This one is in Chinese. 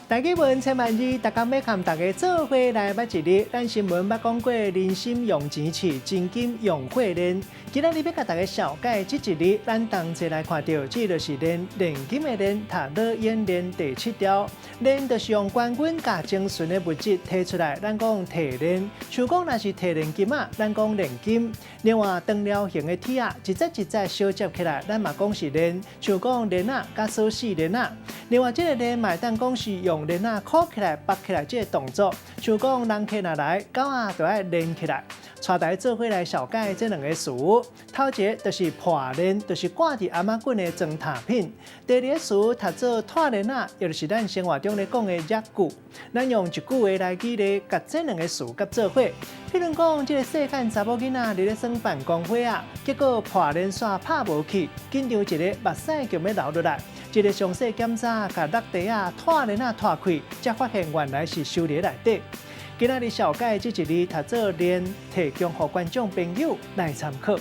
大家问千万字，大家要和大家做伙来捌一日。咱新闻捌讲过，人心用钱去，真金用火炼。今仔日要甲大家小解这一日，咱同齐来看到，这就是炼金的炼，塔勒演炼第7条。炼就是用官军甲精纯的物质提出来，咱讲提炼。像讲若是提炼金啊，咱讲炼金。另外，长条形的铁啊，一节一节小接起来，咱嘛讲是炼。像讲链啊，甲锁死链啊。另外，这个链嘛，当讲是用链啊扣起来、绑起来这个动作。像讲人客若来，狗啊就要连起来。带大家做伙来小解这两个词。头一个就是破链，就是挂伫阿妈棍的装塔品；第二个词读做脱链啊，也就是咱生活中咧讲的热句。咱用一句话来举例，甲这两个词甲做伙。譬如讲，这个细汉查某囡仔伫咧耍办公花啊，结果破链线拍无去，紧张一个目屎就要流落来。一个详细检查，甲落地啊、脱链啊脱开，才发现原来是收伫内底。今仔日小解这一日读做链，提供予观众朋友来参考。